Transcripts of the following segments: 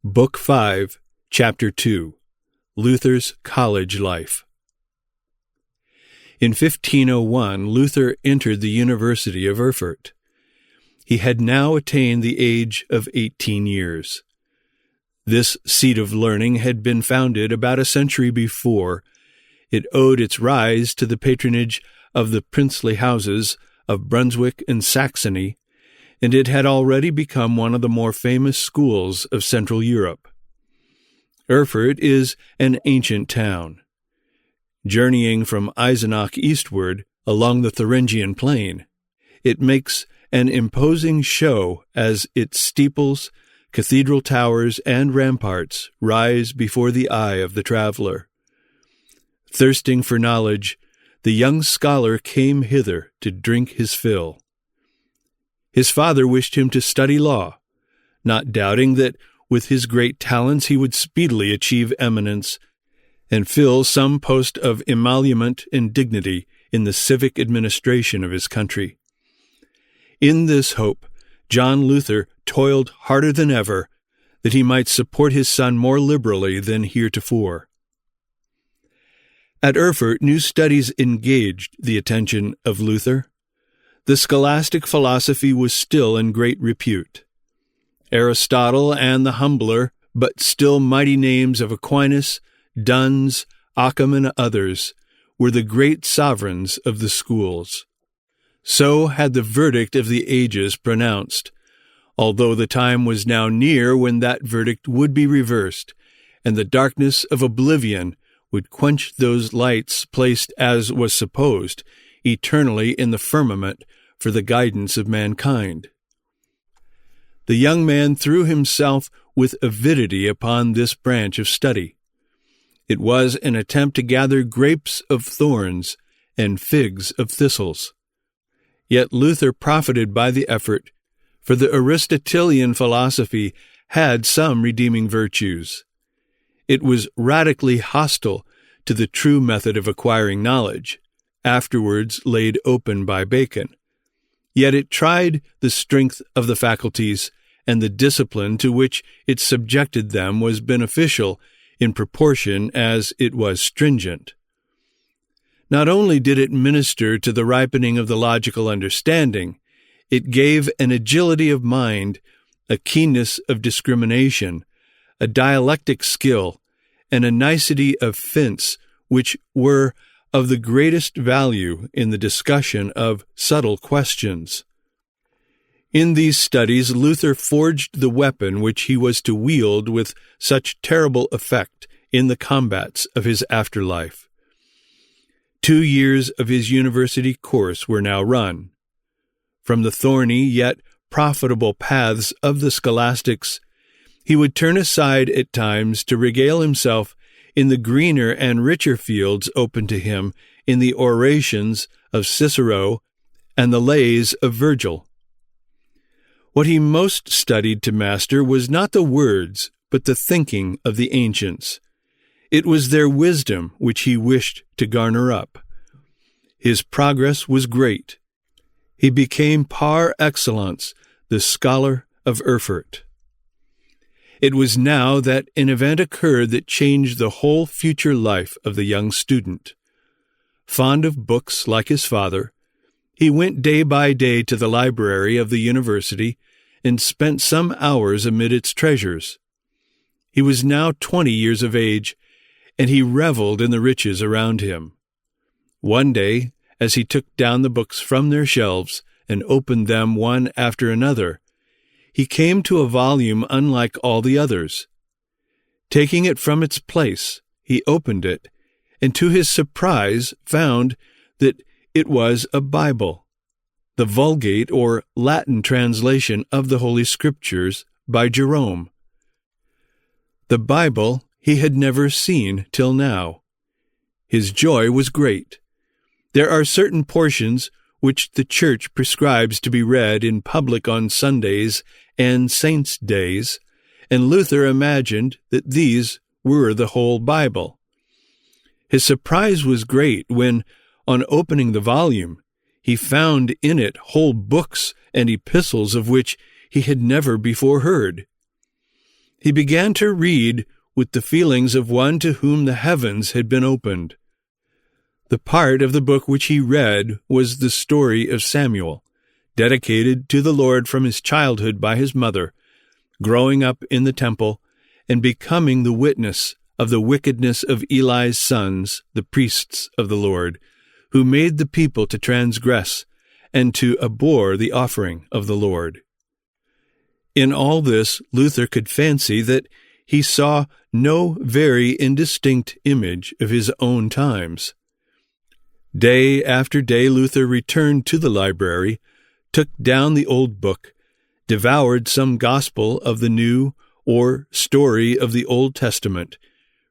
Book 5, Chapter 2, Luther's College Life. In 1501, Luther entered the University of Erfurt. He had now attained the age of 18 years. This seat of learning had been founded about a century before. It owed its rise to the patronage of the princely houses of Brunswick and Saxony, and it had already become one of the more famous schools of Central Europe. Erfurt is an ancient town. Journeying from Eisenach eastward along the Thuringian plain, it makes an imposing show as its steeples, cathedral towers, and ramparts rise before the eye of the traveler. Thirsting for knowledge, the young scholar came hither to drink his fill. His father wished him to study law, not doubting that with his great talents he would speedily achieve eminence and fill some post of emolument and dignity in the civic administration of his country. In this hope, John Luther toiled harder than ever, that he might support his son more liberally than heretofore. At Erfurt, new studies engaged the attention of Luther. The scholastic philosophy was still in great repute. Aristotle and the humbler but still mighty names of Aquinas, Duns, Occam, and others were the great sovereigns of the schools. So had the verdict of the ages pronounced, although the time was now near when that verdict would be reversed, and the darkness of oblivion would quench those lights placed, as was supposed, eternally in the firmament for the guidance of mankind. The young man threw himself with avidity upon this branch of study. It was an attempt to gather grapes of thorns and figs of thistles. Yet Luther profited by the effort, for the Aristotelian philosophy had some redeeming virtues. It was radically hostile to the true method of acquiring knowledge, afterwards laid open by Bacon. Yet it tried the strength of the faculties, and the discipline to which it subjected them was beneficial in proportion as it was stringent. Not only did it minister to the ripening of the logical understanding, it gave an agility of mind, a keenness of discrimination, a dialectic skill, and a nicety of fence which were of the greatest value in the discussion of subtle questions. In these studies, Luther forged the weapon which he was to wield with such terrible effect in the combats of his afterlife. 2 years of his university course were now run. From the thorny yet profitable paths of the scholastics, he would turn aside at times to regale himself in the greener and richer fields open to him in the orations of Cicero and the lays of Virgil. What he most studied to master was not the words, but the thinking of the ancients. It was their wisdom which he wished to garner up. His progress was great. He became par excellence the scholar of Erfurt. It was now that an event occurred that changed the whole future life of the young student. Fond of books like his father, he went day by day to the library of the university and spent some hours amid its treasures. He was now 20 years of age, and he reveled in the riches around him. One day, as he took down the books from their shelves and opened them one after another, he came to a volume unlike all the others. Taking it from its place, he opened it, and to his surprise found that it was a Bible, the Vulgate or Latin translation of the Holy Scriptures by Jerome. The Bible he had never seen till now. His joy was great. There are certain portions which the Church prescribes to be read in public on Sundays and saints' days, and Luther imagined that these were the whole Bible. His surprise was great when, on opening the volume, he found in it whole books and epistles of which he had never before heard. He began to read with the feelings of one to whom the heavens had been opened. The part of the book which he read was the story of Samuel, dedicated to the Lord from his childhood by his mother, growing up in the temple, and becoming the witness of the wickedness of Eli's sons, the priests of the Lord, who made the people to transgress and to abhor the offering of the Lord. In all this, Luther could fancy that he saw no very indistinct image of his own times. Day after day Luther returned to the library, took down the old book, devoured some gospel of the New or story of the Old Testament,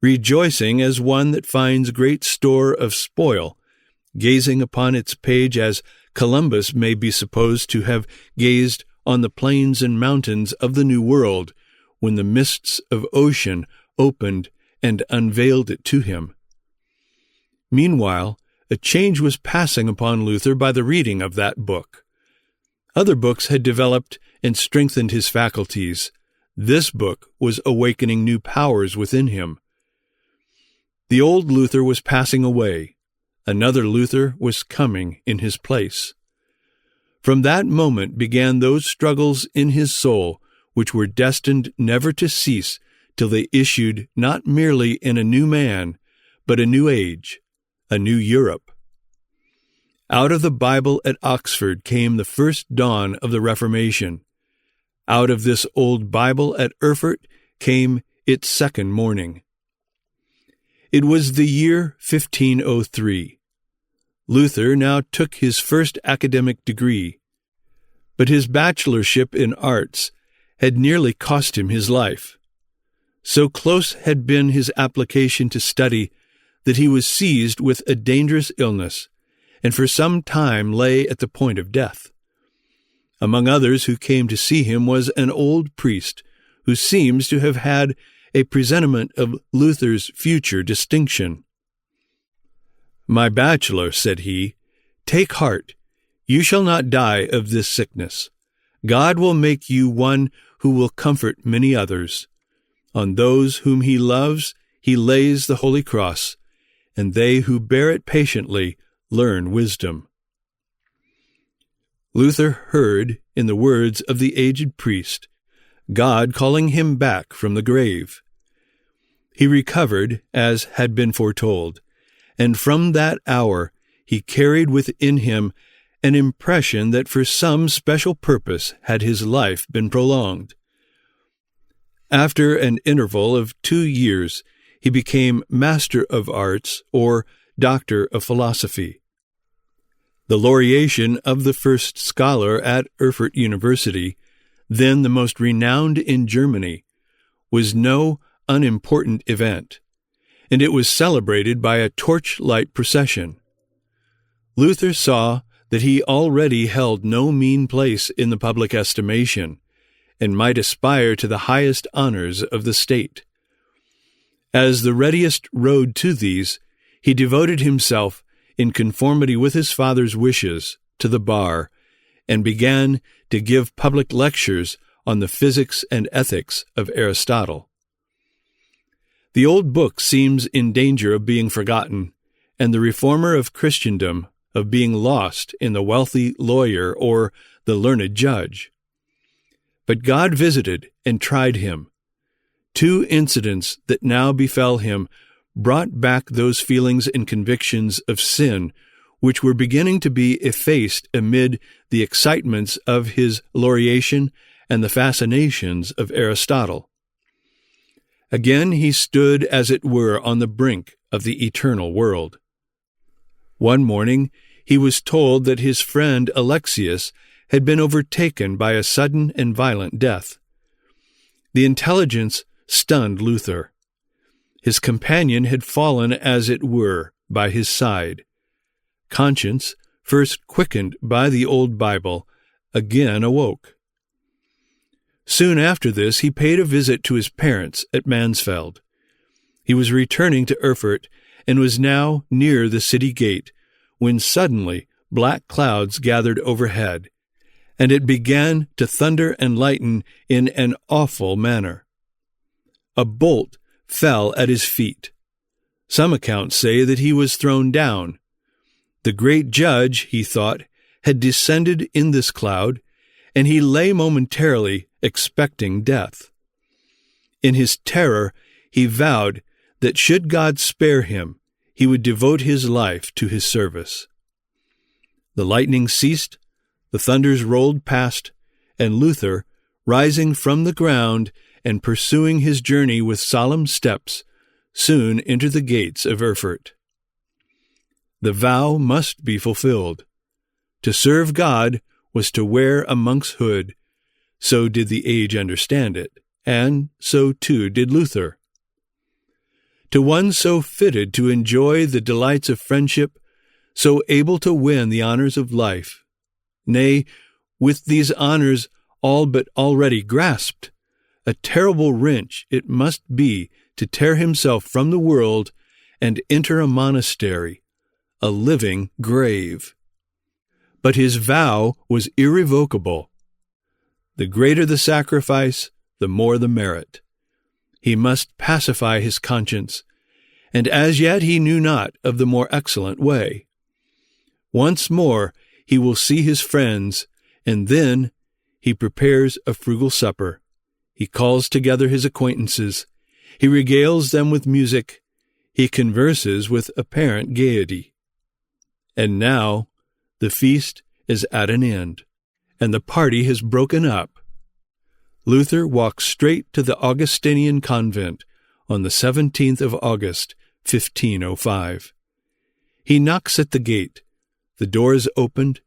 rejoicing as one that finds great store of spoil, gazing upon its page as Columbus may be supposed to have gazed on the plains and mountains of the New World when the mists of ocean opened and unveiled it to him. Meanwhile, a change was passing upon Luther by the reading of that book. Other books had developed and strengthened his faculties. This book was awakening new powers within him. The old Luther was passing away. Another Luther was coming in his place. From that moment began those struggles in his soul which were destined never to cease till they issued not merely in a new man, but a new age, a new Europe. Out of the Bible at Oxford came the first dawn of the Reformation. Out of this old Bible at Erfurt came its second morning. It was the year 1503. Luther now took his first academic degree, but his bachelorship in arts had nearly cost him his life. So close had been his application to study that he was seized with a dangerous illness, and for some time lay at the point of death. Among others who came to see him was an old priest who seems to have had a presentiment of Luther's future distinction. "My bachelor," said he, "take heart. You shall not die of this sickness. God will make you one who will comfort many others. On those whom he loves, he lays the holy cross, and they who bear it patiently learn wisdom." Luther heard, in the words of the aged priest, God calling him back from the grave. He recovered, as had been foretold, and from that hour he carried within him an impression that for some special purpose had his life been prolonged. After an interval of 2 years, he became Master of Arts, or Doctor of Philosophy. The laureation of the first scholar at Erfurt University, then the most renowned in Germany, was no unimportant event, and it was celebrated by a torchlight procession. Luther saw that he already held no mean place in the public estimation, and might aspire to the highest honors of the state. As the readiest road to these, he devoted himself, in conformity with his father's wishes, to the bar, and began to give public lectures on the physics and ethics of Aristotle. The old book seems in danger of being forgotten, and the reformer of Christendom of being lost in the wealthy lawyer or the learned judge. But God visited and tried him. 2 incidents that now befell him brought back those feelings and convictions of sin which were beginning to be effaced amid the excitements of his laureation and the fascinations of Aristotle. Again he stood, as it were, on the brink of the eternal world. One morning he was told that his friend Alexius had been overtaken by a sudden and violent death. The intelligence stunned Luther. His companion had fallen, as it were, by his side. Conscience, first quickened by the old Bible, again awoke. Soon after this he paid a visit to his parents at Mansfeld. He was returning to Erfurt, and was now near the city gate, when suddenly black clouds gathered overhead, and it began to thunder and lighten in an awful manner. A bolt fell at his feet. Some accounts say that he was thrown down. The great judge, he thought, had descended in this cloud, and he lay momentarily expecting death. In his terror, he vowed that should God spare him, he would devote his life to his service. The lightning ceased, the thunders rolled past, and Luther, rising from the ground and pursuing his journey with solemn steps, soon entered the gates of Erfurt. The vow must be fulfilled. To serve God was to wear a monk's hood. So did the age understand it, and so too did Luther. To one so fitted to enjoy the delights of friendship, so able to win the honors of life, nay, with these honors all but already grasped, a terrible wrench it must be to tear himself from the world and enter a monastery, a living grave. But his vow was irrevocable. The greater the sacrifice, the more the merit. He must pacify his conscience, and as yet he knew not of the more excellent way. Once more he will see his friends, and then he prepares a frugal supper. He calls together his acquaintances. He regales them with music. He converses with apparent gaiety. And now the feast is at an end, and the party has broken up. Luther walks straight to the Augustinian convent on the 17th of August, 1505. He knocks at the gate. The door is opened,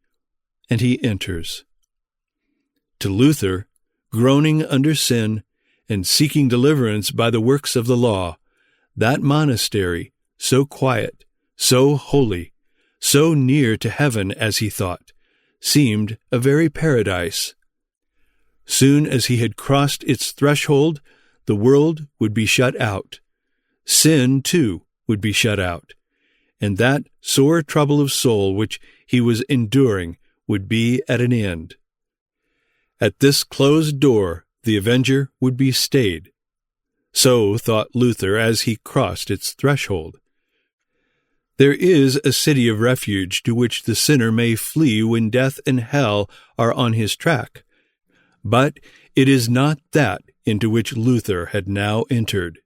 and he enters. To Luther, groaning under sin and seeking deliverance by the works of the law, that monastery, so quiet, so holy, so near to heaven as he thought, seemed a very paradise. Soon as he had crossed its threshold, the world would be shut out. Sin, too, would be shut out, and that sore trouble of soul which he was enduring would be at an end. At this closed door the avenger would be stayed. So thought Luther as he crossed its threshold. There is a city of refuge to which the sinner may flee when death and hell are on his track, but it is not that into which Luther had now entered.